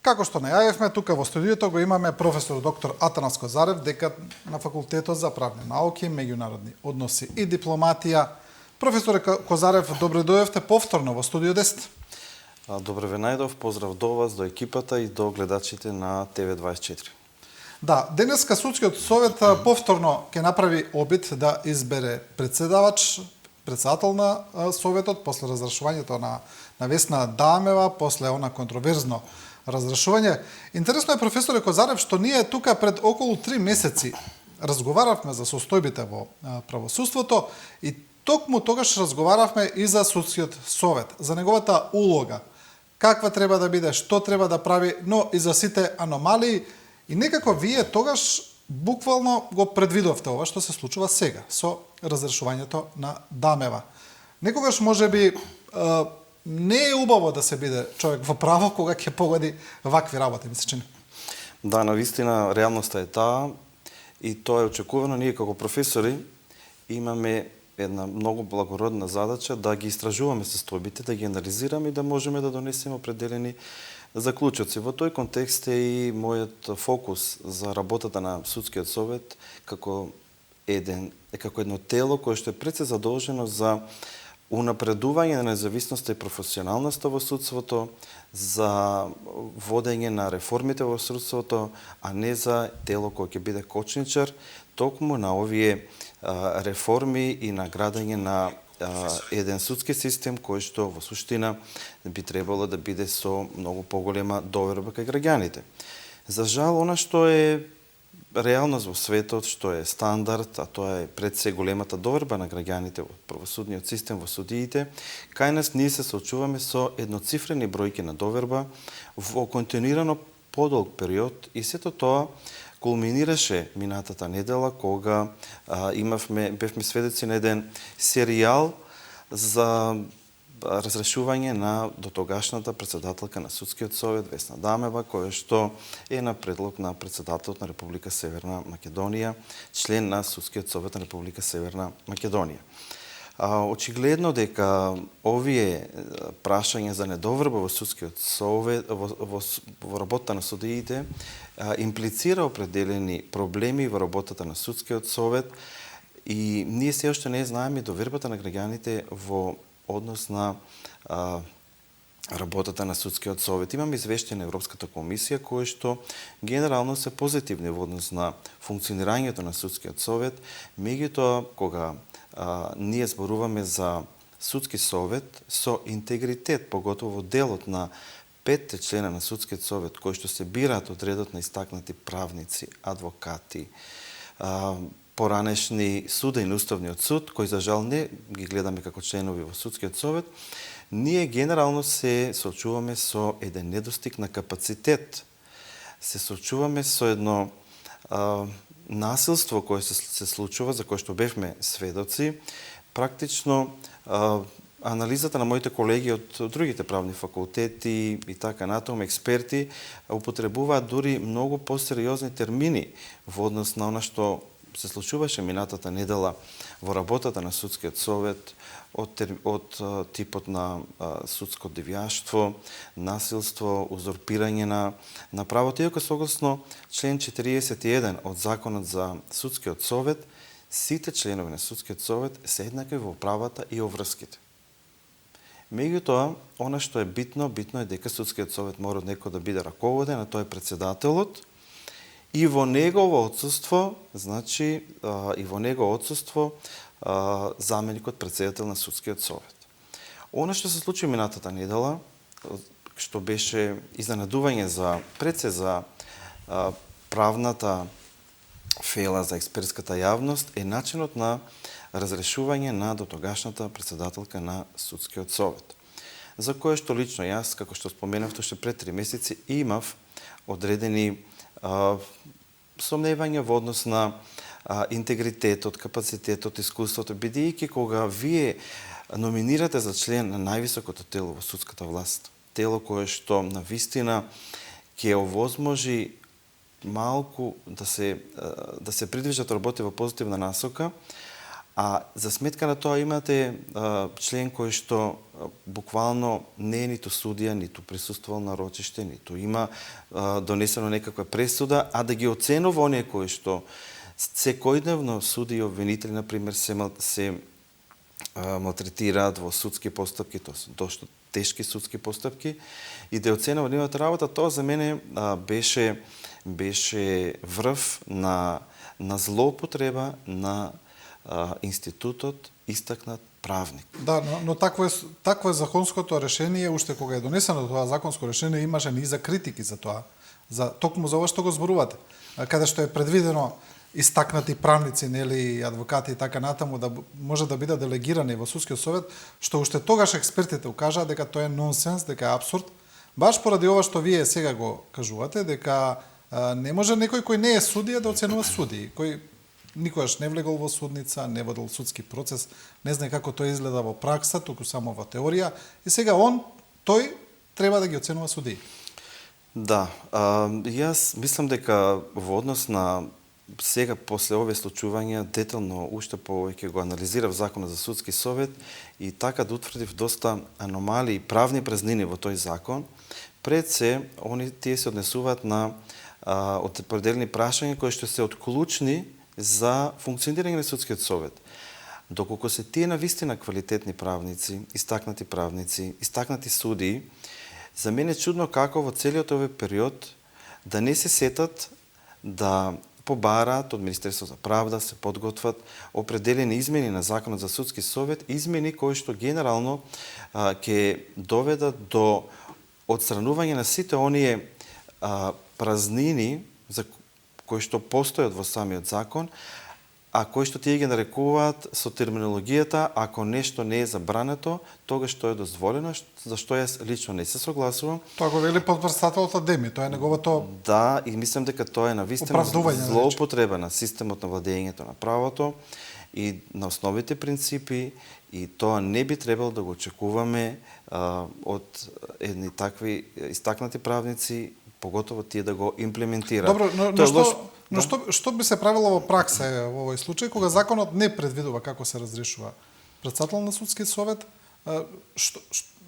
Како што најавивме, тука во студиото го имаме професор доктор Атанас Козарев, декан на Факултетот за правни науки, меѓународни односи и дипломатија. Професоре Козарев, добре дојдовте повторно во студио 10. Добре ве најдов, поздрав до вас, до екипата и до гледачите на ТВ24. Да, денеска Судскиот совет повторно ќе направи обид да избере председател на Советот, после разрешувањето на Весна Дамева, после она контроверзно разрешување. Интересно е, професоре Козарев, што ние тука пред околу 3 месеци разговаравме за состојбите во правосудството и токму тогаш разговаравме и за Судскиот совет, за неговата улога, каква треба да биде, што треба да прави, но и за сите аномалии. И некако вие тогаш буквално го предвидовте ова што се случува сега со разрешувањето на Дамева. Некогаш можеби не е убаво да се биде човек во право кога ќе погоди вакви работи, ми се чини. Да, навистина реалноста е таа и тоа е очекувано. Ние како професори имаме една многу благородна задача да ги истражуваме состојбите, да ги анализираме и да можеме да донесеме определени заклучоци. Во тој контекст е и мојот фокус за работата на Судскиот совет како едно тело кое што е пред се задолжено за унапредување на независноста и професионалноста во судството, за водење на реформите во судството, а не за тело кој ќе биде кочничар, токму на овие реформи и на градење на еден судски систем кој што во суштина би требало да биде со многу поголема доверба кај граѓаните. За жал, она што е реалност во светот, што е стандард, а тоа е пред се големата доверба на граѓаните во правосудниот систем, во судиите, кај нас ние се соочуваме со едноцифрени бројки на доверба во континуирано подолг период и сето тоа кулминираше минатата недела кога бевме сведоци на еден серијал за разрешување на дотогашната председателка на Судскиот совет Весна Дамева, која што е на предлог на председателот на Република Северна Македонија, член на Судскиот совет на Република Северна Македонија. Очигледно дека овие прашања за недоверба во Судскиот совет, во работата на судиите, имплицира определени проблеми во работата на Судскиот совет и ние се уште не знаеме довербата на граѓаните во однос на работата на Судскиот совет. Имаме извештање на Европската комисија кои што генерално се позитивни во однос на функционирањето на Судскиот совет, меѓутоа кога ние зборуваме за Судски совет со интегритет, поготово делот на 5 члена на Судскиот совет кои што се бираат од редот на истакнати правници, адвокати, поранешни суден уставниот суд, кои за жал не ги гледаме како членови во Судскиот совет, ние генерално се соочуваме со еден недостиг на капацитет. Се соочуваме со едно насилство кое се случува, за кое што бевме сведоци. Практично анализата на моите колеги од другите правни факултети и така натаму, експерти, употребуваат дури многу посериозни термини во однос на она што се случуваше минатата недела во работата на Судскиот совет од типот на судско девијаштво, насилство, узурпирање на правото. Иако согласно член 41 од Законот за Судскиот совет, сите членови на Судскиот совет се еднакви во правата и оврските. Меѓутоа, она што е битно е дека Судскиот совет мора од некој да биде раководен, а тој е председателот. И во негово отсуство, заменикот председател на Судскиот совет. Она што се случи минатата недела, што беше изненадување за правната фела за експертската јавност, е начинот на разрешување на дотогашната председателка на Судскиот совет, за кое што лично јас, како што споменав, уште пред 3 месеци имав одредени сомневања во однос на интегритетот, капацитетот, искуството, бидејќи кога вие номинирате за член на највисокото тело во судската власт, тело кое што навистина ќе овозможи малку да се придвижат работи во позитивна насока, А за сметка на тоа имате член кој што буквално не е ниту судија, ниту присуствувал на рочиште, ниту има донесено некаква пресуда, а да ги оценува оние кои што секојдневно суди и обвинители, например, се малтретираат во судски постапки, тоа се дошто тешки судски постапки, и да оценува нивната работа, тоа за мене беше врв на злоупотреба на институтот истакнат правник. Да, но такво е законското решение, уште кога е донесено тоа законско решение, имаше низа критики за тоа, токму за ова што го зборувате, каде што е предвидено истакнати правници, нели, адвокати и така натаму, да може да бидат делегирани во судскиот совет, што уште тогаш експертите укажаа дека тоа е нонсенс, дека е апсурд, баш поради ова што вие сега го кажувате, дека не може некој кој не е судија да оценува судии, кој никогаш не влегол во судница, не водел судски процес, не знае како тоа изгледа во пракса, туку само во теорија, и сега тој треба да ги оценува судии. Да, јас мислам дека во однос на сега после овие случувања детално уште повеќе го анализирав законот за судски совет и така да утврдив доста аномалии, правни празнини во тој закон. Пред се, тие се однесуваат на определени прашања кои што се отклучни за функционирање на судскиот совет. Доколку се тие навистина квалитетни правници, истакнати судии, за мене е чудно како во целиот овој период да не се сетат да побараат од Министерството за правда, се подготват определени измени на Законот за судски совет, измени кои што генерално ќе доведат до отстранување на сите оние празнини за кои што постојат во самиот закон, а кои што тие ги нарекуваат со терминологијата, ако нешто не е забрането, тогаш што е дозволено, за што јас лично не се согласувам. Тоа го вели подпредседателот Адеми, тоа е неговото... Да, и мислам дека тоа е навистина злоупотреба на системот на владењето на правото и на основните принципи, и тоа не би требало да го очекуваме од едни такви истакнати правници, поготово тие да го имплементираат. Добро, но што би се правило во пракса во овој случај, кога законот не предвидува како се разрешува председател на судскиот совет,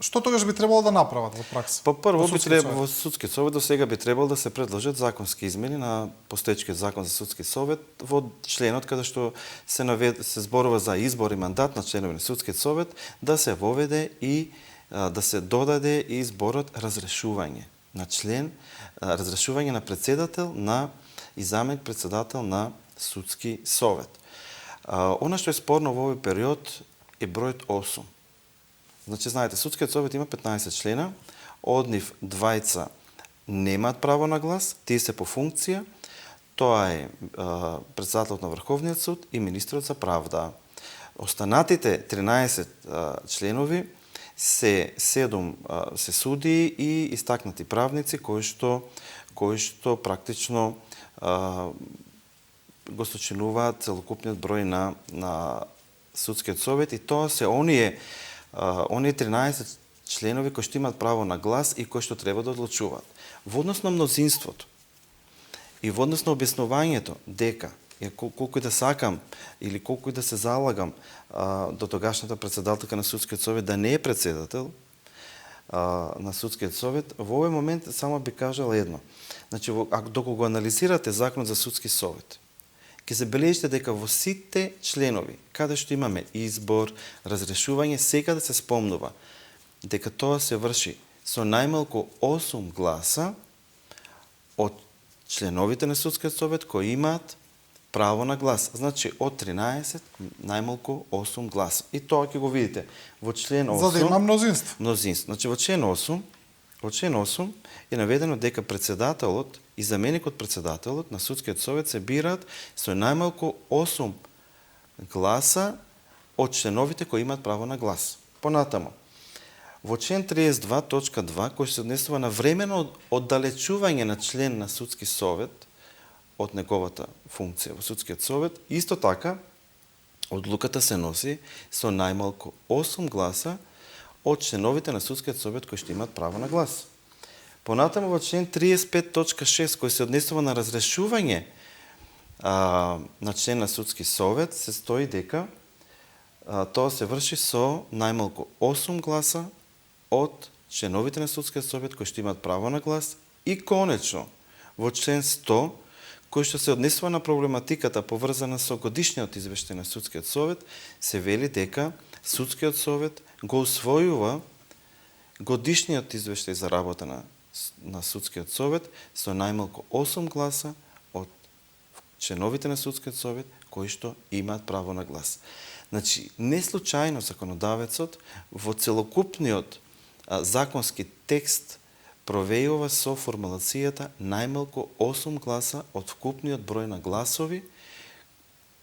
што тогаш би требало да направат во пракса? Прво би требало во судскиот совет до сега би требало да се предложат законски измени на постоечкиот закон за судски совет во членот каде што се зборува за избор и мандат на членови на судскиот совет, да се воведе и да се додаде и зборот разрешување на член, разрешување на председател и заместник председател на судски совет. Она што е спорно во овој период е бројот 8. Значи, знаете, судскиот совет има 15 члена, од нив 2 немаат право на глас, тие се по функција, тоа е председателот на Врховниот суд и министерот за правда. Останатите 13 членови се 7 се судии и истакнати правници кои што практично го сочинуваат целокупниот број на судскиот совет, и тоа се оние 13 членови кои што имаат право на глас и кои што треба да одлучуваат. Во однос на мнозинството и во однос на објаснувањето дека колку и да сакам или колку и да се залагам до тогашната председателка на судскиот совет да не е председател на судскиот совет, во овој момент само би кажал едно. Значи, доколку го анализирате законот за судски совет, ќе забележите дека во сите членови, каде што имаме избор, разрешување, секаде се спомнува дека тоа се врши со најмалку 8 гласа од членовите на судскиот совет кои имаат право на глас. Значи, од 13, најмалку 8 гласа. И тоа ќе го видите во член 8. За да има мнозинство. Значи, во член 8 е наведено дека председателот и заменикот председателот на судскиот совет се бираат со најмалку 8 гласа од членовите кои имаат право на глас. Понатамо, во член 32.2, кој се однесува на временно оддалечување на член на судски совет од неговата функција во судскиот совет, исто така, одлуката се носи со најмалку 8 гласа од членовите на судскиот совет кои што имаат право на глас. Понатамо во член 35.6, кој се однесува на разрешување на член на судски совет, се стои дека тоа се врши со најмалку 8 гласа од членовите на судскиот совет кои што имаат право на глас и конечно во член 100 кој што се однесува на проблематиката поврзана со годишниот извештај на судскиот совет, се вели дека судскиот совет го усвојува годишниот извештај за работа на судскиот совет со најмалку 8 гласа од членовите на судскиот совет кои што имаат право на глас. Значи, не случајно законодавецот во целокупниот законски текст провејува со формулацијата најмалку 8 гласа од вкупниот број на гласови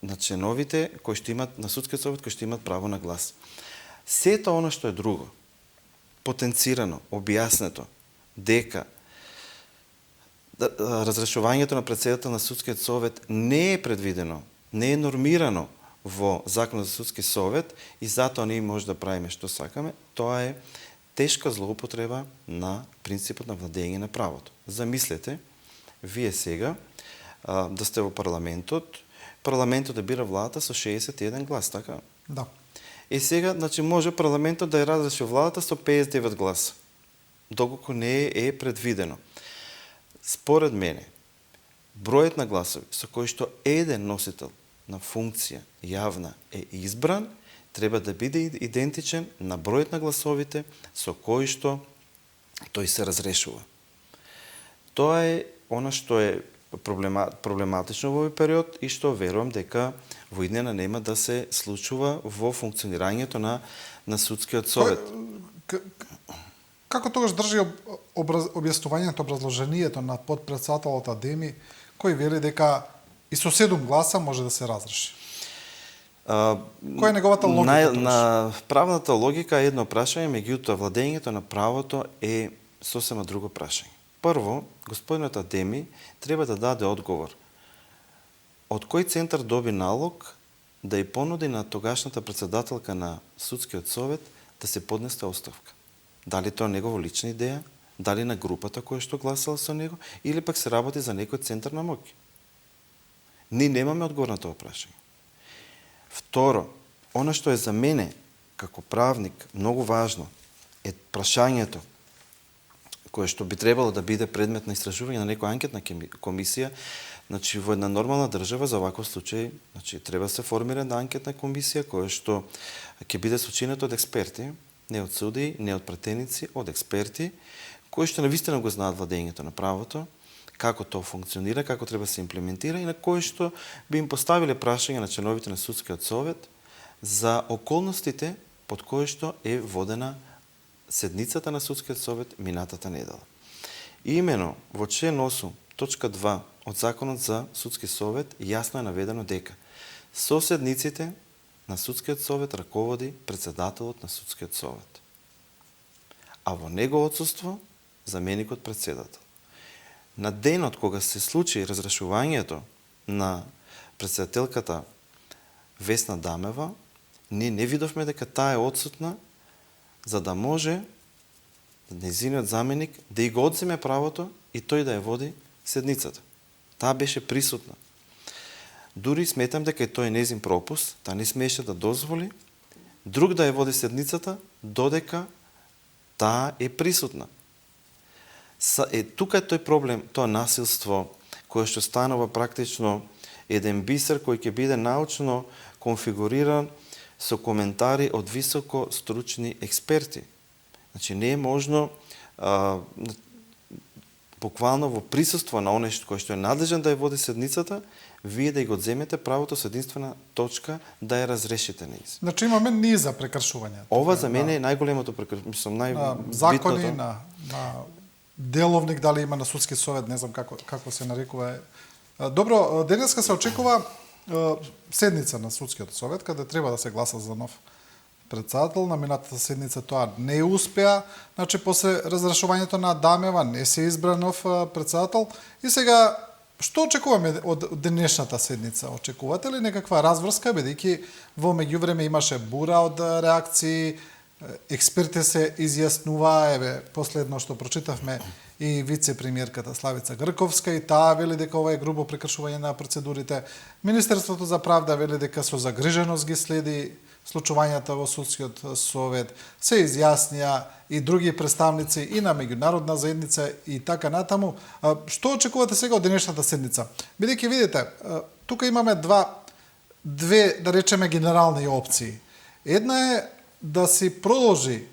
на членовите кои што имаат на судскиот совет кои што имаат право на глас. Сето она што е друго, потенцирано, објаснето дека разрешувањето на председател на судскиот совет не е предвидено, не е нормирано во Законот за судски совет и затоа ние може да правиме што сакаме, тоа е тешка злоупотреба на принципот на владење на правото. Замислете, вие сега да сте во парламентот да бира владата со 61 глас, така? Да. И сега, значи, може парламентот да ја разреши владата со 59 гласа, доколку не е предвидено. Според мене, бројот на гласови со кои што еден носител на функција јавна е избран, треба да биде идентичен на бројот на гласовите со кои што тој се разрешува. Тоа е она што е проблематично во овој период и што верувам дека во иднина нема да се случува во функционирањето на судскиот совет. Како тогаш држи објаснувањето, образложението на подпредседателот Адеми, кој вели дека и со 7 гласа може да се разреши? Која е неговата логика? На правната логика е едно прашање, меѓутоа владењето на правото е сосема друго прашање. Прво, господинот Адеми треба да даде одговор. Од кој центар доби налог да ја понуди на тогашната председателка на судскиот совет да се поднесе оставка? Дали тоа негова лична идеја, дали на групата која што гласала со него, или пак се работи за некој центар на моќ? Ние немаме одговор на тоа прашање. Второ, она што е за мене, како правник, многу важно, е прашањето кое што би требало да биде предмет на истражување на некоја анкетна комисија. Значи, во една нормална држава за ваков случај, значи, треба да се формира една анкетна комисија која што ќе биде сочинета од експерти, не од судии, не од пратеници, од експерти, кои што навистина го знаат владењето на правото, како тоа функционира, како треба да се имплементира и на кои што би им поставиле прашања на членовите на судскиот совет за околностите под кои што е водена седницата на судскиот совет минатата недела. И имено во член 8, точка 2 од Законот за судски совет јасно е наведено дека со седниците на судскиот совет раководи председателот на судскиот совет. А во него отсуство заменикот председател. На денот кога се случи разрешувањето на председателката Весна Дамева, ние не видовме дека таа е отсутна за да може нејзиниот заменик да и го одземе правото и тој да ја води седницата. Таа беше присутна. Дури сметам дека и тој е нејзин пропуст, таа не смееше да дозволи друг да ја води седницата додека таа е присутна. Тука е тој проблем, тоа насилство кое што станува практично еден бисер кој ќе биде научно конфигуриран со коментари од високо стручни експерти. Значи, не е можно буквално во присуство на оној кој што е надлежен да ја води седницата, вие да го земете правото со единствена точка да ја разрешите нејз. Значи имаме низа прекршувања. Ова за мене е најголемото прекршување, најбитното. Закони на деловник, дали има на судски совет, не знам како се нарекува. Добро, денеска се очекува седница на судскиот совет, каде треба да се гласа за нов председател. На минатата седница тоа не успеа, значи после разрешувањето на Дамева не се избра нов председател. И сега, што очекуваме од денешната седница? Очекувате ли некаква разврска, бидејќи во меѓувреме имаше бура од реакции, експерти се изјаснуваа, еве, последно што прочитавме, и вице-премиерката Славица Грковска, и таа вели дека ова е грубо прекршување на процедурите. Министерството за правда вели дека со загриженост ги следи случувањата во судскиот совет, се изјаснија и други представници и на меѓународна заедница и така натаму. Што очекувате сега од денешната седница? Бидејќи видите, тука имаме две, да речеме, генерални опции. Една е да си продолжи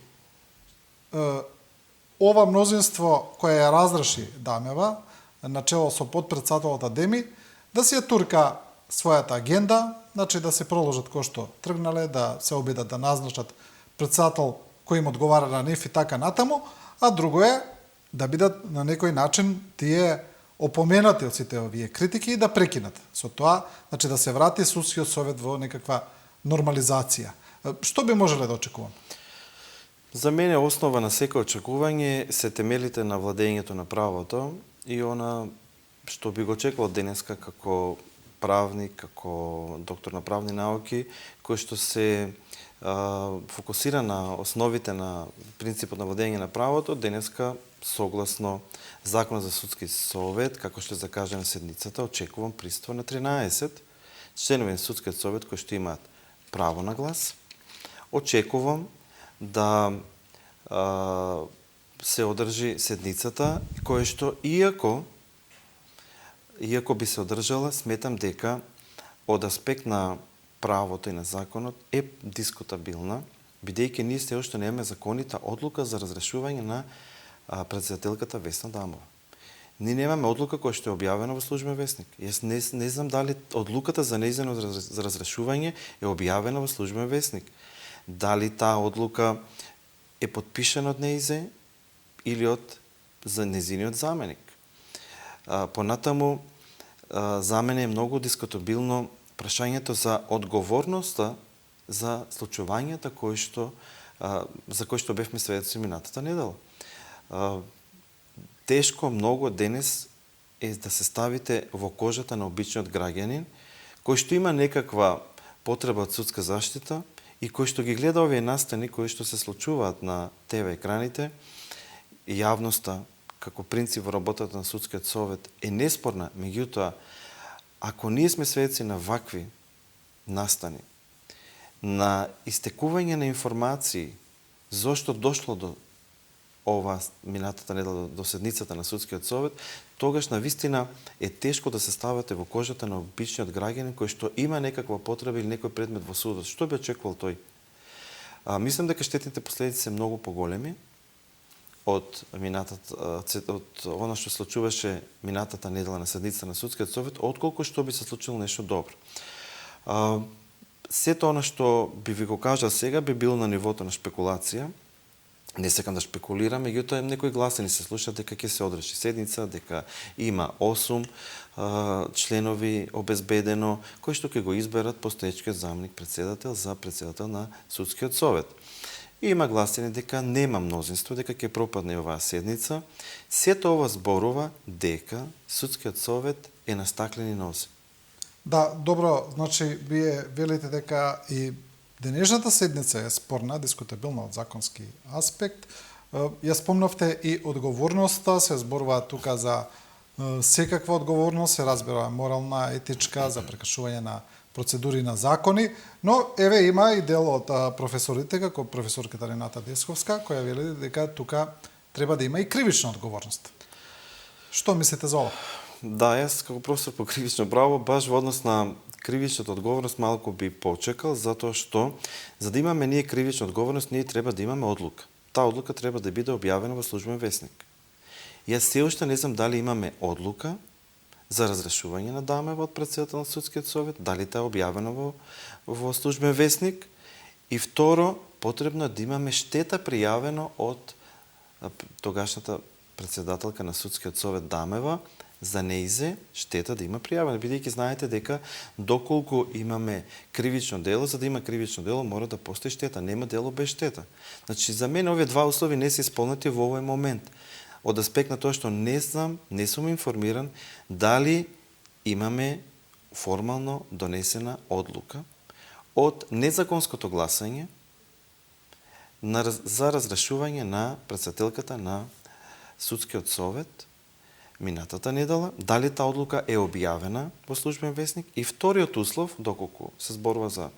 ова мнозинство кое ја разреши Дамева, начело со подпредседателот Адеми, да си ја турка својата агенда, значи да се продолжат кој што тргнале, да се обидат да назначат председател кој им одговара на нив и така натаму, а друго е да бидат на некој начин тие опоменати од сите овие критики и да прекинат со тоа, значи да се врати судскиот совет во некаква нормализација. Што би можеле да очекуваме? За мене основа на секој очекување се темелите на владењето на правото и она што би го очекувал денеска како правник, како доктор на правни науки, кој што се фокусира на основите на принципот на владење на правото, денеска согласно Законот за судски совет, како што закаже на седницата, очекувам присуство на 13 членови на судскиот совет кои што имаат право на глас. Очекувам да се одржи седницата, која што иако би се одржала, сметам дека од аспект на правото и на законот е дискутабилна, бидејќи ние се уште немаме законита одлука за разрешување на председателката Весна Дамова. Ние немаме одлука која што е објавена во Службен весник. Јас не знам дали одлуката за нејзино разрешување е објавена во Службен весник. Дали таа одлука е подпишана од нејзе или за нејзиниот заменик. Понатаму, за мене е многу дискутабилно прашањето за одговорноста за случувањата за кои што бевме сведоци минатата недела. Тешко многу денес е да се ставите во кожата на обичниот граѓанин, кој што има некаква потреба од судска заштита и кој што ги гледа овие настани кои што се случуваат на ТВ екраните, јавноста како принцип во работата на судскиот совет е неспорна, меѓутоа, ако ние сме сведоци на вакви настани, на истекување на информации, зошто дошло до ова минатата недела до седницата на судскиот совет, тогаш навистина е тешко да се ставате во кожата на обичниот граѓанин кој што има некаква потреба или некој предмет во судот. Што би очекувал тој? Мислам дека штетните последици се многу поголеми од она што случуваше минатата недела на седницата на судскиот совет, отколку што би се случило нешто добро. Сето она што би ви го кажал сега би било на нивото на шпекулација. Не сакам да шпекулирам, меѓутоа некои гласини се слушаат дека ќе се одреши седница, дека има 8 членови обезбедено, кои што ќе го изберат постоечкиот заменик председател за председател на судскиот совет. И има гласини дека нема мнозинство, дека ќе пропадне оваа седница. Сето ова зборува дека судскиот совет е на стаклени нозе. Да, добро, значи вие велите дека и денешната седница е спорна, дискутабилна од законски аспект. Ја спомнавте и одговорноста, се зборува тука за секаква одговорност, се разбира морална, етичка, за прекршување на процедури на закони, но еве има и дел од професорите, како професорката Рената Десковска, која вели дека тука треба да има и кривична одговорност. Што мислите за ова? Да, јас како професор по кривично право, баш во однос на кривичната одговорност малку би почекал, затоа што за да имаме ние кривична одговорност, ние треба да имаме одлука. Таа одлука треба да биде објавена во Службен весник. Јас се уште не знам дали имаме одлука за разрешување на Дамева од председател на судскиот совет, дали таа е објавена во Службен весник, и второ, потребно е да имаме штета пријавено од тогашната председателка на судскиот совет Дамева, за нејзе штета да има пријавена, бидејќи знаете дека доколку имаме кривично дело, за да има кривично дело мора да постои штета, нема дело без штета. Значи за мене овие два услови не се исполнети во овој момент. Од аспект на тоа што не знам, не сум информиран дали имаме формално донесена одлука од незаконското гласање за разрешување на председателката на Судскиот совет минатата недела, дали таа одлука е објавена во службен весник, и вториот услов, доколку се зборува за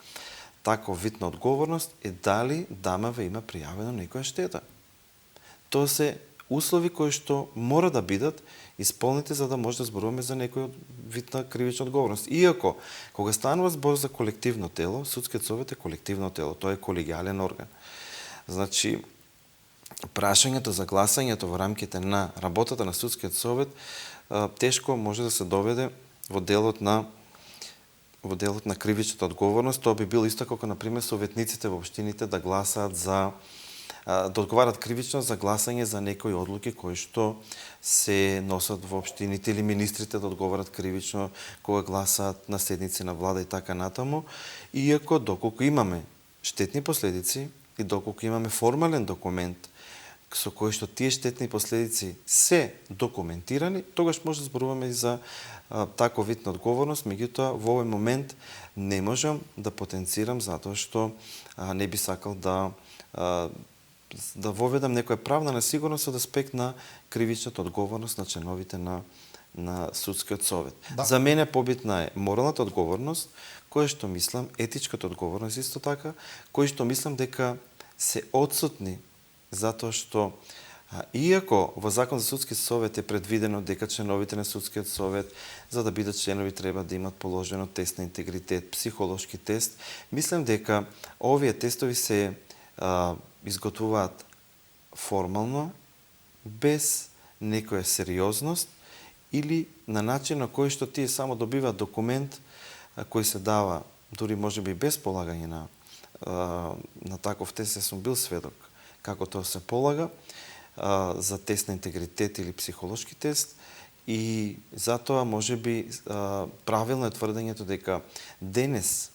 таков вид на одговорност, е дали ДАМВ има пријавено некоја штета. Тоа се услови кои што мора да бидат исполнети за да може да зборуваме за некој вид на кривична одговорност. Иако, кога станува збор за колективно тело, Судскиот совет е колективно тело, тоа е колегијален орган. Значи, прашањето за гласањето во рамките на работата на Судскиот совет тешко може да се доведе во делот на кривичната одговорност. Тоа би било исто како, например, советниците во општините да гласаат за да одговарат кривично за гласање за некои одлуки кои што се носат во општините, или министрите да одговарат кривично кога гласаат на седници на влада и така натаму. Иако, доколку имаме штетни последици и доколку имаме формален документ со кој што тие штетни последици се документирани, тогаш може да зборуваме и за таков вид на одговорност. Меѓутоа, во овој момент не можам да потенцирам затоа што не би сакал да воведам некоја правна несигурност од аспект на кривичната одговорност на членовите на Судскиот совет. Да. За мене побитна е моралната одговорност, која што мислам, етичката одговорност исто така, кои што мислам дека се отсутни затоа што иако во Закон за Судски совет е предвидено дека членовите на Судскиот совет за да бидат членови треба да имат положено тест на интегритет, психолошки тест, мислам дека овие тестови се изготвуваат формално, без некоја сериозност или на начин на кој што тие само добиваат документ кој се дава, дури можеби без полагање на таков тест. Сум бил сведок како тоа се полага за тест на интегритет или психолошки тест, и затоа можеби правилно е тврдењето дека денес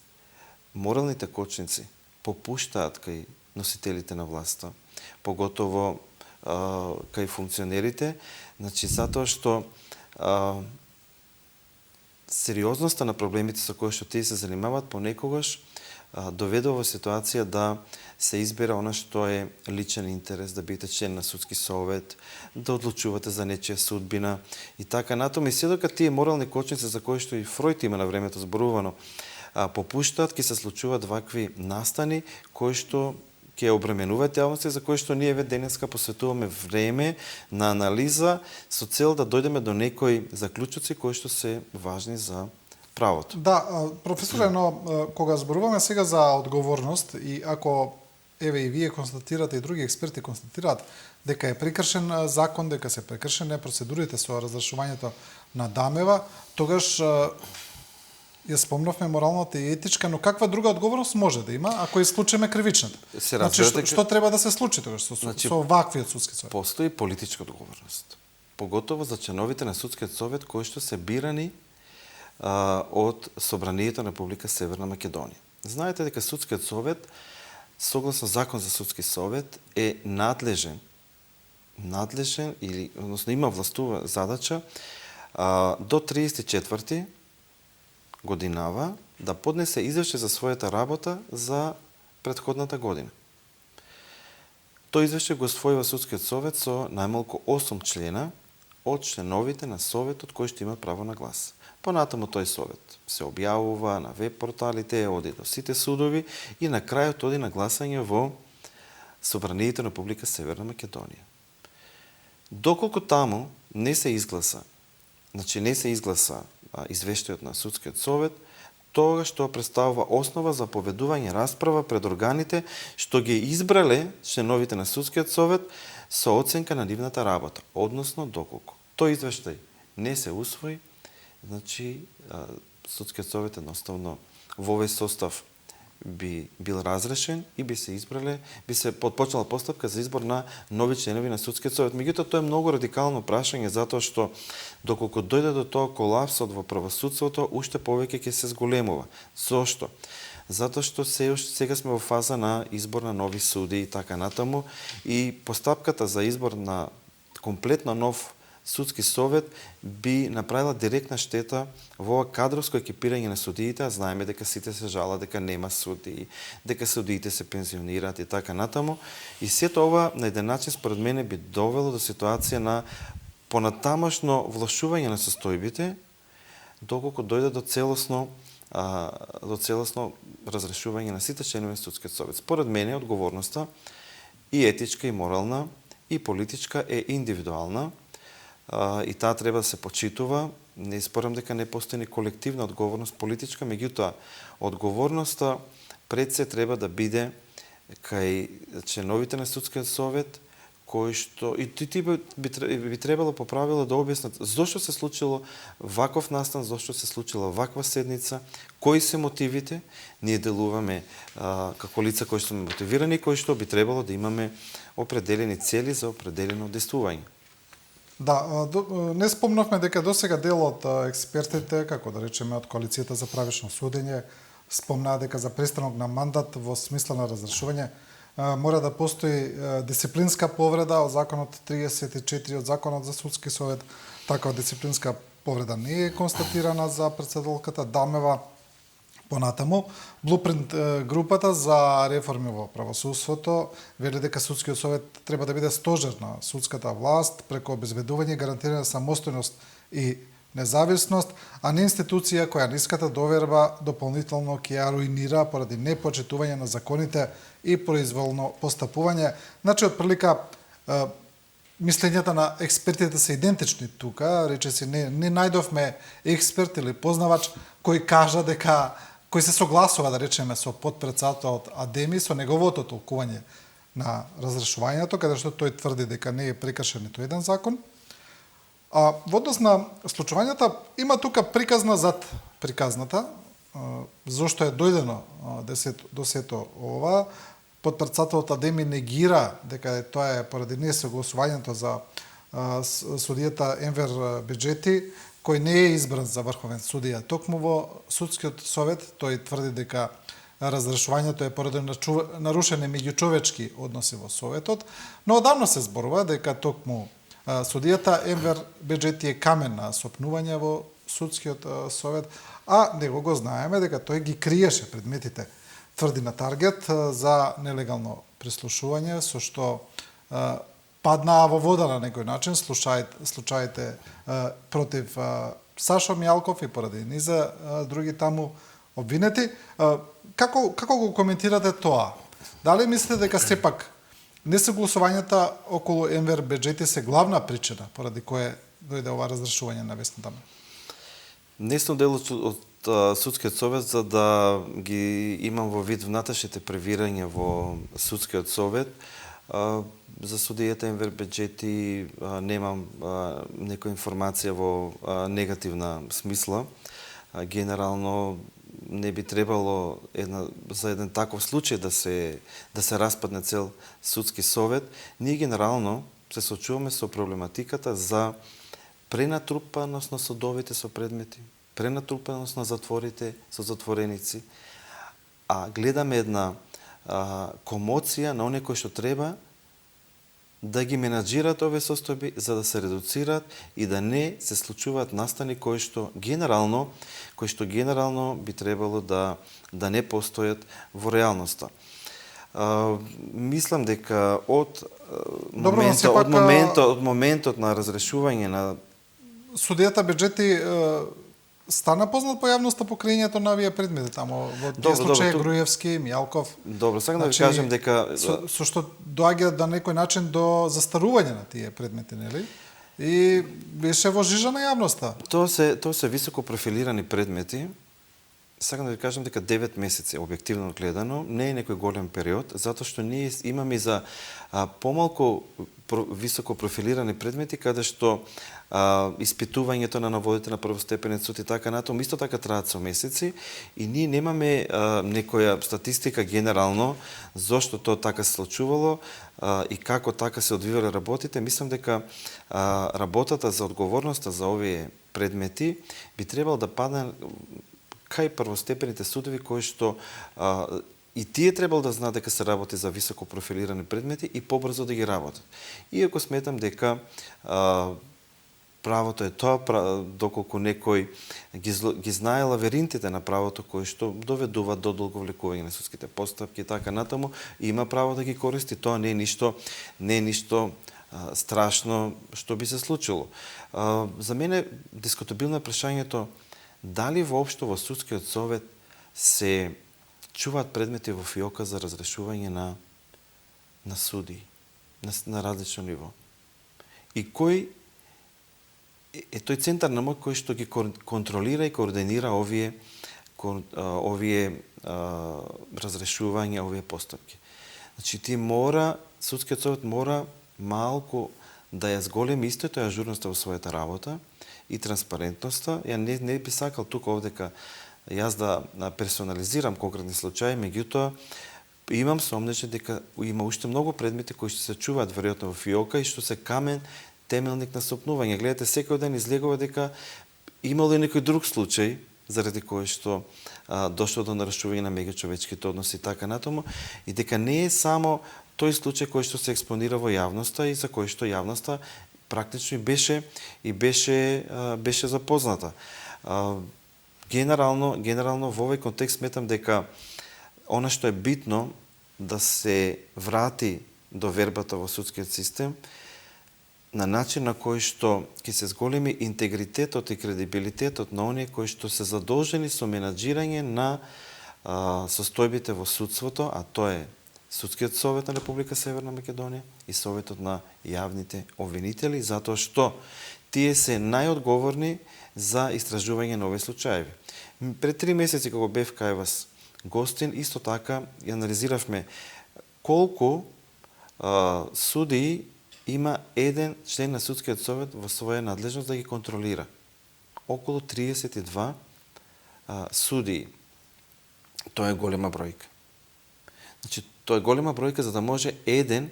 моралните кочници попуштаат кај носителите на власта, поготово кај функционерите, значи затоа што сериозноста на проблемите со кои што тие се занимаваат понекогаш доведува во ситуација да се избира она што е личен интерес, да бидете член на Судски совет, да одлучувате за нечија судбина и така натаму. И се дека тие морални кочници за кои што и Фројд има на времето зборувано попуштаат, ќе се случуваат вакви настани кои што ќе обременуваат јавноста, за кои што ние денеска посветуваме време на анализа со цел да дојдеме до некои заклучоци кои што се важни за правото. Да, професоре, но кога зборуваме сега за одговорност и ако еве и вие констатирате и други експерти констатираат дека е прекршен закон, дека се прекршени процедурите со разрешувањето на ДАМЕВа, тогаш ја спомнавме моралната и етичка, но каква друга одговорност може да има ако исклучиме кривичната? Значи, што треба да се случи тогаш со ваквиот Судски совет? Постои политичка одговорност. Поготово за членовите на Судскиот совет кои што се бирани од Собранието на Република Северна Македонија. Знаете дека Судскиот совет, согласно Закон за Судски совет, е надлежен или односно има властува задача до 34 годинава да поднесе извештај за својата работа за претходната година. Тој извештај го освојува Судскиот совет со најмалку 8 члена од членовите на советот кои што имаат право на глас. Понатаму тој совет се објавува на веб порталите, оди до сите судови и на крајот оди на гласање во Собранието на Република Северна Македонија. Доколку таму не се изгласа извештајот на Судскиот совет, тогаш тоа представува основа за поведување расправа пред органите што ги избрале членовите на Судскиот совет со оценка на нивната работа. Односно, доколку тој извештај не се усвои, значи Судскиот совет едноставно во овој состав би бил разрешен и би се почнала постапка за избор на нови членови на Судскиот совет. Меѓутоа, тоа е многу радикално прашање, затоа што доколку дојде до тоа колапсот во правосудството, уште повеќе ќе се зголемува. Зошто? Затоа што сега сме во фаза на избор на нови суди и така натаму, и постапката за избор на комплетно нов судски совет би направила директна штета во кадровско екипирање на судиите, а знаеме дека сите се жалат дека нема судии, дека судиите се пензионираат и така натаму. И сето ова на еден начин според мене би довело до ситуација на понатамошно влошување на состојбите, доколку дојде до целосно разрешување на сите членови на судскиот совет. Според мене одговорноста и етичка и морална и политичка е индивидуална и таа треба да се почитува. Не спорам дека не постои колективна одговорност политичка, меѓутоа одговорноста пред се треба да биде кај членовите на судскиот совет, кои што и ти би требало по правило да објаснат зошто се случило ваков настан, зошто се случила ваква седница, кои се мотивите. Ние делуваме како лица кои што сме мотивирани, кои што би требало да имаме определени цели за определено действување. Да, не спомнавме дека досега дел од експертите, како да речеме од коалицијата за правично судење, спомнаа дека за престанок на мандат во смисла на разрешување мора да постои дисциплинска повреда од законот 34 од законот за судски совет. Такава дисциплинска повреда не е констатирана за председателката Дамева. Понатаму, Блупринт групата за реформи во правосудството вели дека судскиот совет треба да биде стожер на судската власт преку обезбедување и гарантирање самостојност и независност, а не институција која ниската доверба дополнително ќе ја руинира поради непочитување на законите и произволно постапување. Значи, отприлика, мислењата на експертите се идентични тука, речеси не најдовме експерт или познавач кој кажа дека кој се согласува, да речеме, со подпредседателот Адеми, со неговото толкување на разрешувањето, каде што тој тврди дека не е прекршен ниту еден закон. А во однос на случувањата, има тука приказна зад приказната, зошто е дојдено до сето ова. Подпредседателот Адеми негира дека тоа е поради несогласувањето за судијата Енвер Беџети, кој не е избран за врховен судија. Токму во судскиот совет тој тврди дека разрешувањето е поради нарушени меѓучовечки односи во советот, но одамна се зборува дека токму судијата Енвер Беџети е камен на сопнување во судскиот совет, а него го знаеме дека тој ги криеше предметите, тврди на Таргет, за нелегално прислушување, со што паднаа во вода на некој начин случаите против Сашо Мјалков и поради низа други таму обвинети. Како го коментирате тоа? Дали мислите дека сепак несогласувањата околу Енвер Беџети се главна причина поради која дојде ова разрешување на Весна Дамева? Не сум дел од судскиот совет за да ги имам во вид внатрешните превирања во судскиот совет. За судијата Енвер Беџети немам некоја информација во негативна смисла. Генерално не би требало за еден таков случај да се распадне цел судски совет. Ние генерално се соочуваме со проблематиката за пренатрупаност на судовите со предмети, пренатрупаност на затворите со затвореници, а гледаме една комоција на оние кои што треба да ги менаџираат овие состојби за да се редуцираат и да не се случуваат настани кои што генерално би требало да не постојат во реалноста. Мислам дека од моментот на разрешување на судијата Беџети стана познат по јавноста по крејањето на овие предмети таму во тие случаи Груевски, Мјалков. Добро, сакам да ви кажам дека со што доаѓа на некој начин до застарување на тие предмети, нели? И беше во жижа на јавноста. Тоа се високо профилирани предмети. Сакам да ви кажам дека 9 месеци, објективно гледано, не е некој голем период, затоа што ние имаме за помалку високо профилирани предмети, каде што испитувањето на наводите на првостепенен суд и така натаму исто така траат со месеци и ние немаме некоја статистика генерално зошто тоа така се случувало и како така се одвивале работите. Мислам дека работата за одговорноста за овие предмети би требало да падне кај првостепените судови кои што и тие требало да знаат дека се работи за високо профилирани предмети и побрзо да ги работат. Иако сметам дека правото е тоа, доколку некој ги знае лавиринтите на правото кои што доведуваат до долговлекување на судските постапки и така натаму, има право да ги користи. Тоа не е ништо страшно што би се случило. За мене дискутабилно е прашањето дали воопшто во судскиот совет се чуваат предмети во фиока за разрешување на суди на различно ниво. И кој е тој центар на моќ кој што ги контролира и координира овие разрешувања, овие постапки. Значи, судскиот совет мора малку да ја зголеми исто тој ажурноста во својата работа и транспарентноста. Ја не би сакал тука овдека јас да персонализирам конкретни случаи, меѓутоа имам сомнење дека има уште многу предмети кои што се чуваат веројатно во фиока и што се камен темелник на сопнување. Гледате, секој ден излегува дека имало и некој друг случај заради кој што дошло до нарушување на меѓучовечките односи и така натаму, и дека не е само тој случај кој што се експонира во јавноста и за кој што јавноста практично и беше запозната. Генерално во овој контекст сметам дека она што е битно да се врати довербата во судскиот систем на начин на кој што ќе се зголеми интегритетот и кредибилитетот на оние кои што се задолжени со менаџирање на состојбите во судството, а тоа е Судскиот совет на Република Северна Македонија и Советот на јавните обвинители, затоа што тие се најодговорни за истражување на овие случаи. Пред 3 месеци кога бев кај вас гостин, исто така ја анализиравме колку судии има еден член на Судскиот совет во своја надлежност да ги контролира. Околу 32 судии. Тоа е голема бројка. Значи, тоа е голема бројка за да може еден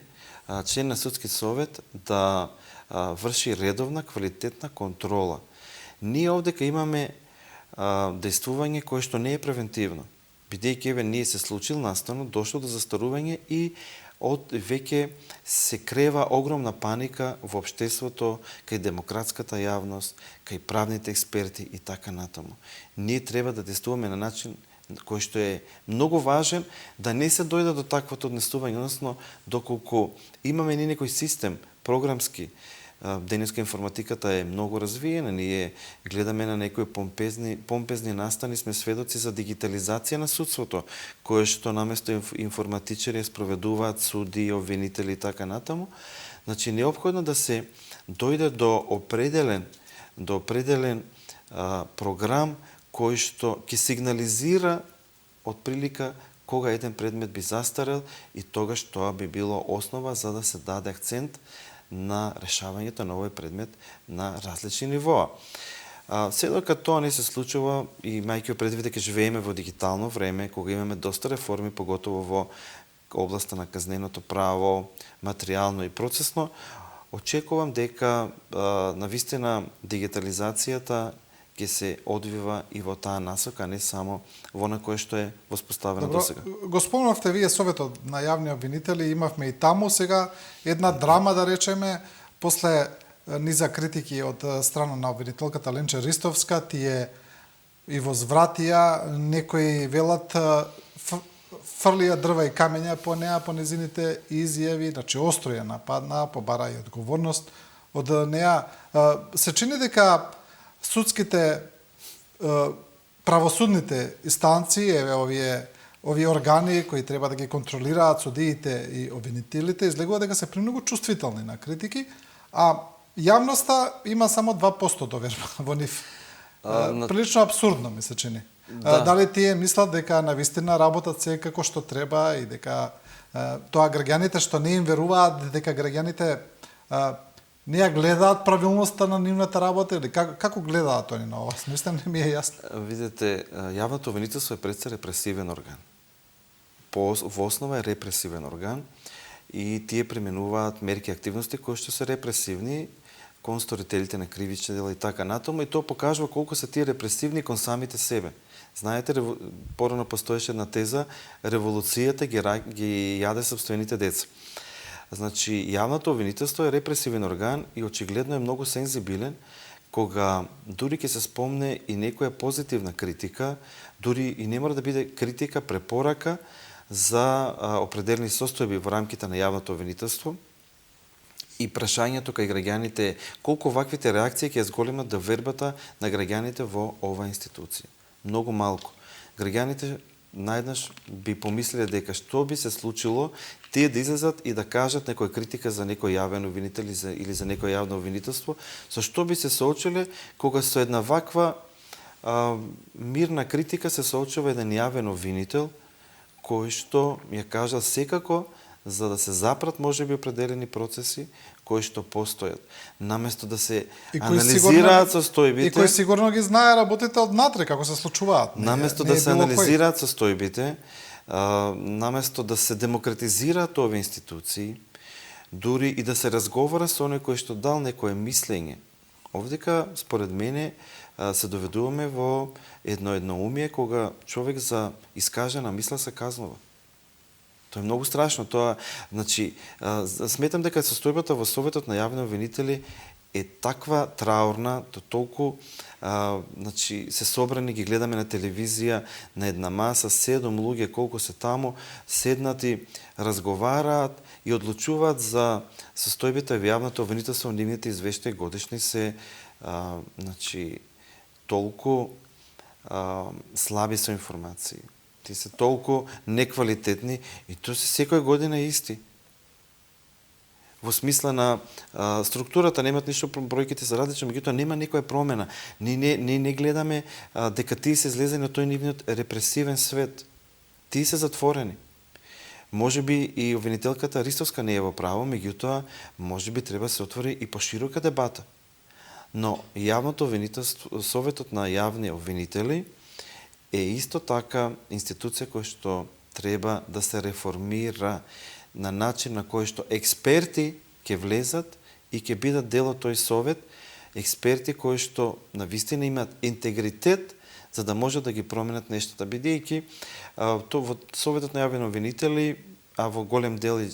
член на Судски совет да врши редовна, квалитетна контрола. Ние овдека имаме дејствување кое што не е превентивно. Бидејќи ние се случил наставно, дошло до застарување и веќе се крева огромна паника во општеството, кај демократската јавност, кај правните експерти и така натаму. Ние треба да действуваме на начин кој што е многу важен, да не се дојде до таквото однесување, односно доколку имаме некој систем програмски, денеска информатиката е многу развиена, ние гледаме на некои помпезни настани, сме сведоци за дигитализација на судството, кое што наместо информатичари спроведуваат суди, обвинители и така натаму. Значи, неопходно да се дојде до определен програм кој што ќе сигнализира од прилика кога еден предмет би застарел и тогаш тоа би било основа за да се даде акцент на решавањето на овој предмет на различни нивоа. Се додека тоа не се случува и мајќи предвид дека живееме во дигитално време, кога имаме доста реформи, поготово во областа на казненото право, материјално и процесно, очекувам дека навистина дигитализацијата ќе се одвива и во таа насока, а не само во на кое што е воспоставено досега. Го спомнавте вие Советот на јавни обвинители, имавме и таму сега една драма, да речеме, после низа критики од страна на обвинителката Ленче Ристовска, тие и возвратија, некои велат фрлија дрва и камења по неа, по незините изјави, значи остро ја нападна, побара и одговорност од неа. Се чини дека судските правосудните инстанции, овие органи кои треба да ги контролираат судиите и обвинителите, излегува дека се премногу чувствителни на критики, а јавноста има само 2% доверба во нив. Прилично абсурдно ми се чини. Да. Дали тие мислат дека навистина работат се како што треба и дека тоа граѓаните што не им веруваат, дека граѓаните не ја гледаат правилноста на нивната работа или како гледаат они на ова? Мислам, не ми е јасно. Видете, јавното обвинителство е пред се репресивен орган. Во основа е репресивен орган и тие применуваат мерки и активности кои што се репресивни кон сторителите на кривични дела и така натаму, и тоа покажува колку се тие репресивни кон самите себе. Знаете, порано постоеше една теза, револуцијата ги јаде собствените деца. Значи, јавното обвинителство е репресивен орган и очигледно е многу сензибилен кога дури ќе се спомне и некоја позитивна критика, дури и не мора да биде критика, препорака за определени состојби во рамките на јавното обвинителство, и прашањето кај граѓаните е колку ваквите реакции ќе зголемат довербата на граѓаните во оваа институција. Многу малку. Граѓаните најднаш би помислиле дека што би се случило тие да излезат и да кажат некоја критика за некој јавен обвинител или за некој јавно обвинителство, со што би се соочиле кога со една ваква мирна критика се соочува еден јавен обвинител кој што ја кажал секако за да се запрат можеби определени процеси кои што постојат. Наместо да се анализираат состојбите... И кои сигурно ги знае работите однатре, како се случуваат. Наместо да се анализираат состојбите, наместо да се демократизираат овие институции, дури и да се разговара со оној кој што дал некое мислење. Овдека, според мене, се доведуваме во едно едноумие кога човек за искажена мисла се казнува. Тоа е многу страшно. Тоа, значи, сметам дека состојбата во Советот на јавни обвинители е таква траурна, толку значи, се собрани, ги гледаме на телевизија, на една маса, 7 луѓе, колку се таму, седнати, разговараат и одлучуваат за состојбите во јавното обвинителство, нивните извештаи годишни се значи, толку слаби со информации. Ти се толку неквалитетни и тоа се секоја година исти. Во смисла на структурата немат ништо, бројките се различни, меѓутоа нема некоја промена. Ние не гледаме дека тие се излезени од тој нивниот репресивен свет. Тие се затворени. Може би и обвинителката Ристовска не е во право, меѓутоа може би треба се отвори и поширока дебата. Но јавното обвинителство, Советот на јавни обвинители е исто така институција која што треба да се реформира на начин на кој што експерти ќе влезат и ќе бидат дел од тој совет, експерти кои што навистина имаат интегритет за да можат да ги променат нештата, бидејќи во Советот на јавни обвинители, а во голем дел и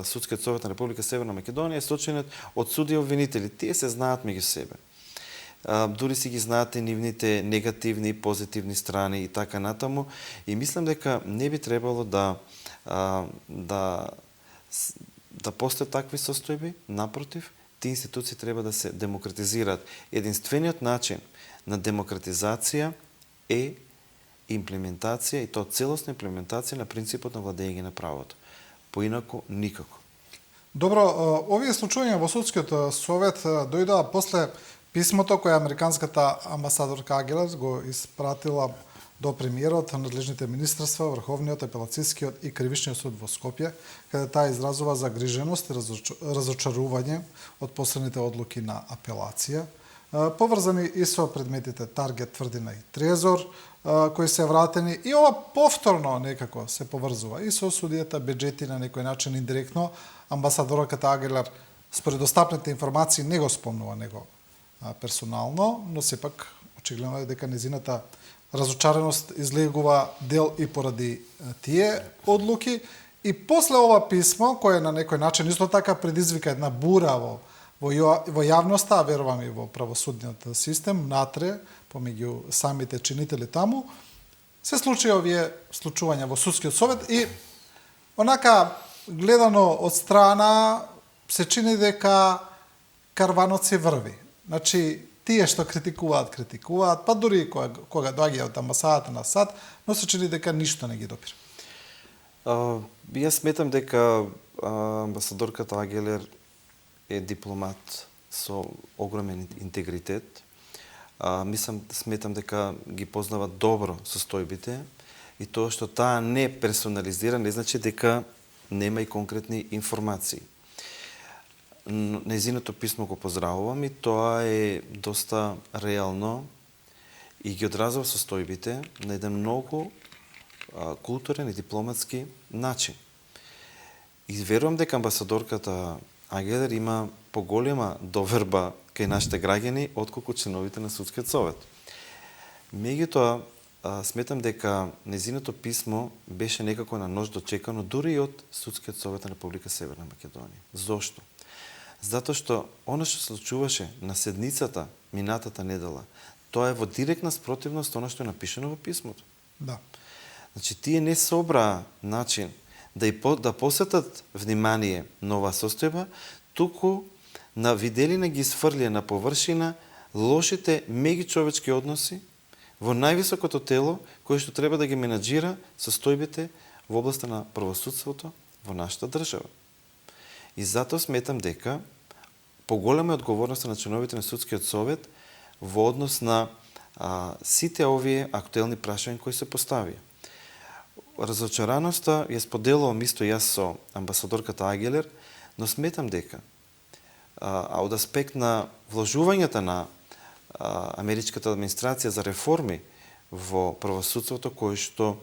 Судскиот совет на Република Северна Македонија е сочинет од суди и обвинители. Тие се знаат меѓу себе. Дури си ги знаат и нивните негативни и позитивни страни и така натаму. И мислам дека не би требало да постојат такви состојби. Напротив, тие институции треба да се демократизираат. Единствениот начин на демократизација е имплементација, и тоа целосна имплементација на принципот на владење на правото. Поинаку никако. Добро, овие случувања во Судскиот совет дојдоа после писмото кое американската амбасадорка Агелер го испратила до премиерот, надлежните министерства, Врховниот, апелацискиот и кривичниот суд во Скопје, каде таа изразува загриженост и разочарување од последните одлуки на апелација, поврзани и со предметите Таргет, Тврдина и Трезор, кои се вратени, и ова повторно некако се поврзува и со судијата Беџети на некој начин индиректно. Амбасадорката Агелер според достапните информации не го спомнува него персонално, но сепак очигледно е дека незината разочареност излегува дел и поради тие одлуки. И после ова писмо, кое на некој начин исто така предизвика една бура во јавноста, а верувам и во правосудниот систем, натре, помеѓу самите чинители таму, се случи овие случувања во Судскиот совет и онака гледано од страна се чини дека карванот се врви. Значи, тие што критикуваат, па дури кога доаѓа од амбасадата на САД, но се чини дека ништо не ги допира. Јас сметам дека амбасадорката Агелер е дипломат со огромен интегритет. Сметам дека ги познава добро состојбите и тоа што таа не персонализира не значи дека нема и конкретни информации. Нејзиното писмо го поздравувам и тоа е доста реално и ги одразува состојбите на еден многу културен и дипломатски начин. И верувам дека амбасадорката Агелер има поголема доверба кај нашите граѓани отколку членовите на Судскиот совет. Меѓутоа, сметам дека незиното писмо беше некако на нож дочекано дури и од Судскиот совет на Република Северна Македонија. Зошто? Затоа што она што се случуваше на седницата минатата недела, тоа е во директна спротивност она што е напишано во писмото. Да. Значи, тие не собраа начин да посетат внимание на оваа состојба, туку на виделина ги сфрлија на површина лошите меѓучовечки односи во највисокото тело кое што треба да ги менаџира состојбите во областа на правосудството во нашата држава. И затоа сметам дека поголема е одговорноста на членовите на Судскиот совет во однос на сите овие актуелни прашања кои се поставија. Разочараноста ја споделувам исто јас со амбасадорката Агилер, но сметам дека од аспект на вложувањата на американската администрација за реформи во правосудството, кои што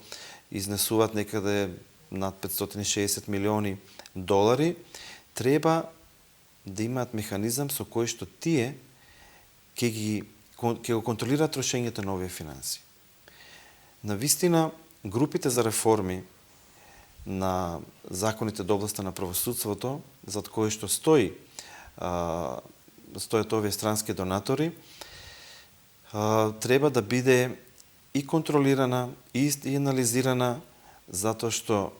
изнесуваат некаде над 560 милиони долари, треба да имаат механизам со кој што тие ќе го контролираат трошењето на овие финанси. Навистина, групите за реформи на законите до областа на правосудството, зад кои што стојат овие странски донатори, треба да биде и контролирана, и анализирана, затоа што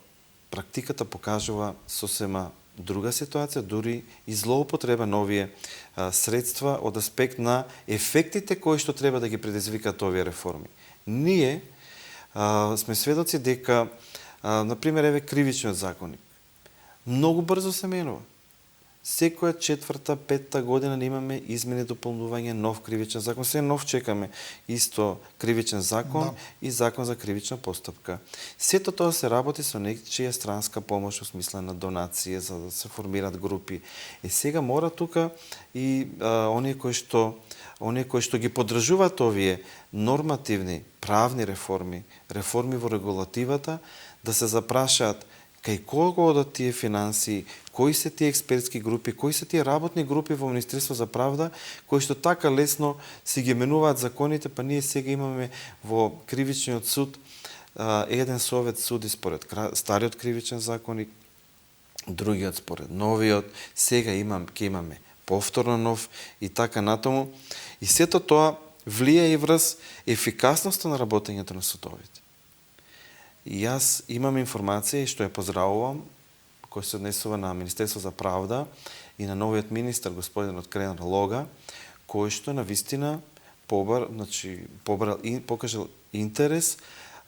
практиката покажува сосема друга ситуација, дури и злоупотреба на овие средства од аспект на ефектите кои што треба да ги предизвикаат овие реформи. Ние сме сведоци дека, например, еве кривичниот законник, многу брзо се менува. Секоја четврта, петта година не имаме измени, дополнување, нов кривичен закон. Се нов чекаме исто кривичен закон и закон за кривична постапка. Сето тоа се работи со нечија странска помош во смисла на донација за да се формираат групи. И сега мора тука и оние кои што ги поддржуваат овие нормативни, правни реформи, реформи во регулативата, да се запрашаат кај кого одат тие финанси, кои се тие експертски групи, кои се тие работни групи во Министерство за правда, кои што така лесно си ги менуваат законите, па ние сега имаме во кривичниот суд еден совет суди според стариот кривичен законник, другиот според новиот, сега ќе имаме повторно нов и така натаму. И сето тоа влија и врз ефикасноста на работењето на судовите. И јас имам информација и што ја поздравувам, кој се однесува на Министерство за правда и на новиот министар, господинот Кренар Лога, кој што навистина покажал интерес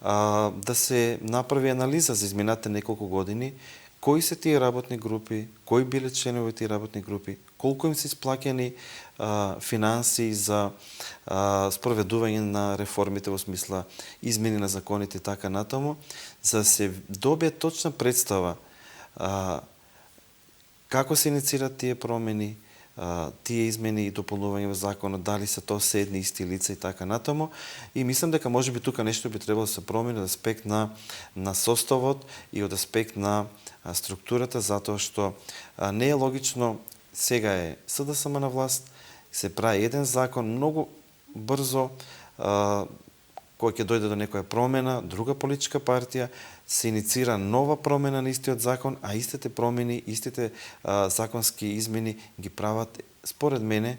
да се направи анализа за изминатите неколку години, кои се тие работни групи, кои биле членови тие работни групи, колку им се исплаќани финанси за спроведување на реформите во смисла измени на законите и така натаму, за да се добие точна представа како се инициират тие промени, тие измени и дополнување во законот, дали се тоа се едни исти лица и така натаму. И мислам дека можеби тука нешто би требало да се промени од аспект на составот и од аспект на структурата, затоа што не е логично сега е СДСМ на власт, се прави еден закон многу брзо, кој ќе дојде до некоја промена, друга политичка партија, се иницира нова промена на истиот закон, а истите промени, истите законски измени ги прават, според мене,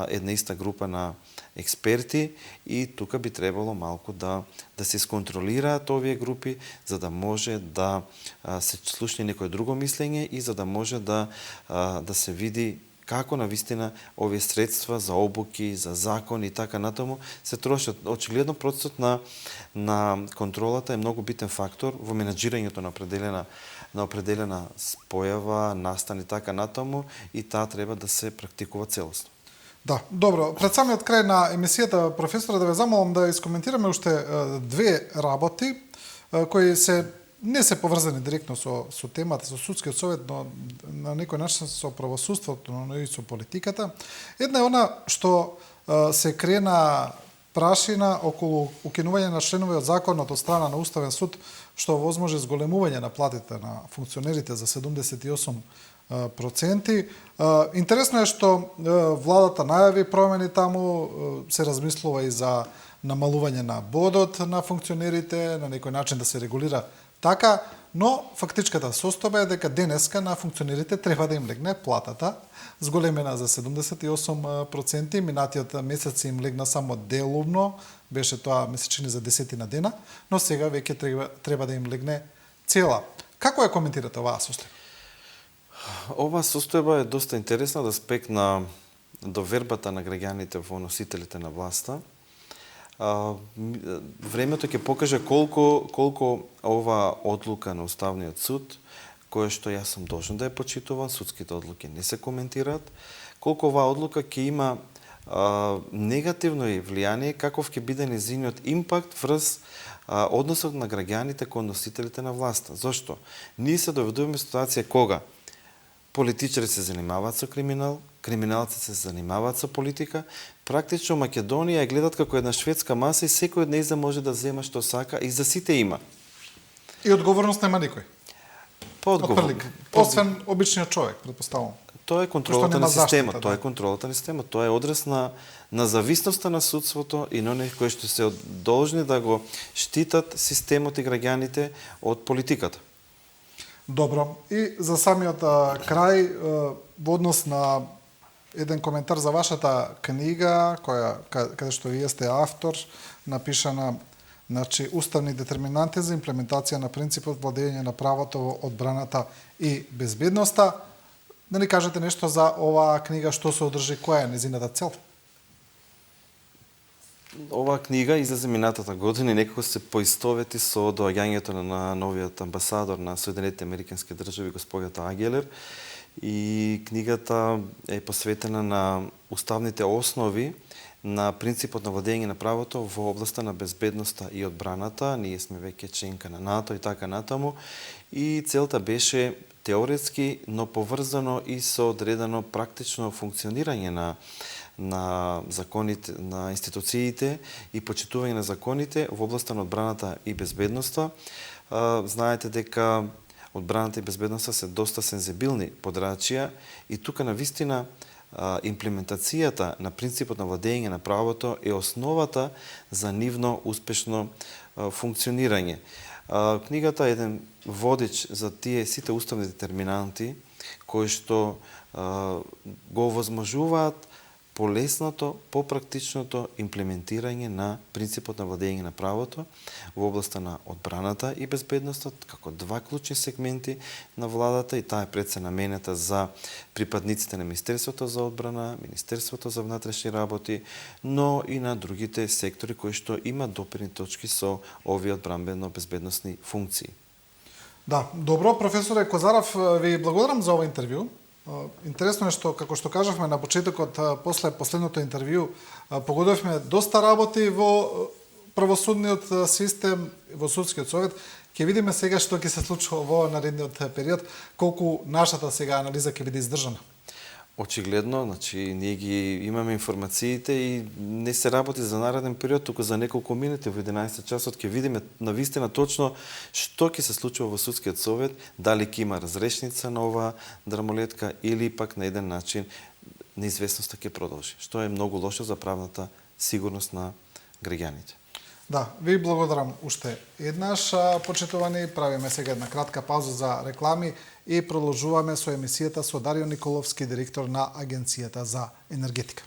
една иста група на експерти и тука би требало малку да се сконтролираат овие групи, за да може да се слушне некој друго мислење и за да може да се види како навистина овие средства за обуки, за закон и така натаму се трошат. Очигледно процесот на контролата е многу битен фактор во менаџирањето на определена спојава, настан и така натаму и таа треба да се практикува целосно. Да, добро. Пред самиот крај на емисијата, професоре, да ве замолам да искоментираме уште две работи кои не се поврзани директно со темата, со Судскиот совет, но на некој начин со правосудството, но и со политиката. Една е она што се крена прашина околу укинување на членови од законот од страна на Уставен суд, што возможи зголемување на платите на функционерите за 78%. Интересно е што владата најави промени таму, се размислува и за намалување на бодот на функционерите, на некој начин да се регулира така, но фактичката состојба е дека денеска на функционерите треба да им легне платата, зголемена за 78%, минатиот месец им легна само делумно, беше тоа месечини за 10 дена, но сега веќе треба да им легне цела. Како ја коментирате оваа состојба? Оваа состојба е доста интересна од аспект на довербата на граѓаните во носителите на власта. Времето ќе покаже колку ова одлука на Уставниот суд, која што јас сум должен да ја почитувам, судските одлуки не се коментираат, колку оваа одлука ќе има негативно и влијание, каков ќе биде незиниот импакт врз односот на граѓаните кон носителите на власта. Зошто? Ние се доведуваме ситуација кога политичари се занимаваат со криминал, криминалци се занимаваат со политика, практично Македонија ја гледат како една шведска маса и секој од нејза може да зема што сака и за сите има. И одговорност нема никој. Одпрлик. Освен обичниот човек, предпоставувам. Тоа е контролата на система, заштита, тоа е контролата на система, тоа е одраз на зависноста на судството и на оние кои што се должни да го штитат системот и граѓаните од политиката. Добро. И за самиот крај, во однос на еден коментар за вашата книга, каде што вие сте автор, напишана, значи, уставни детерминанти за имплементација на принципот владење на правото во одбраната и безбедноста. Да ни кажете нешто за оваа книга, што се одржи, која е незината цел? Оваа книга излезе минатата година и некако се поистовети со доаѓањето на новиот амбасадор на Соединетите Американски држави, господјата Агелер. И книгата е посветена на уставните основи на принципот на владење на правото во областа на безбедноста и одбраната. Ние сме веќе членка на НАТО и така натаму. И целта беше теоретски, но поврзано и со одредено практично функционирање на законите, на институциите и почитување на законите во областа на одбраната и безбедноста. Знаете дека одбраната и безбедноста се доста сензибилни подрачија и тука навистина имплементацијата на принципот на владење на правото е основата за нивно успешно функционирање. Книгата е еден водич за тие сите уставни детерминанти кои што го овозможуваат полесното, попрактичното имплементирање на принципот на владење на правото во областа на одбраната и безбедноста, како два клучни сегменти на владата, и таа е пред се наменета за припадниците на Министерството за одбрана, Министерството за внатрешни работи, но и на другите сектори кои што имаат допирни точки со овие одбранбено-безбедносни функции. Да, добро, професоре Козаров, ви благодарам за ова интервју. Интересно е што, како што кажавме на почетокот, после последното интервју, погодовме доста работи во правосудниот систем, во судскиот совет. Ќе видиме сега што ќе се случува во наредниот период, колку нашата сега анализа ќе биде издржана. Очигледно, значи, ние ги имаме информациите и не се работи за нареден период, туку за неколку минути во 11 часот ќе видиме навистина точно што ќе се случува во судскиот совет, дали ќе има разрешница на оваа драмолетка или пак на еден начин неизвестноста ќе продолжи, што е многу лошо за правната сигурност на граѓаните. Да, ви благодарам уште еднаш, почитувани. Правиме сега една кратка пауза за реклами и продолжуваме со емисијата со Дарио Николовски, директор на Агенцијата за енергетика.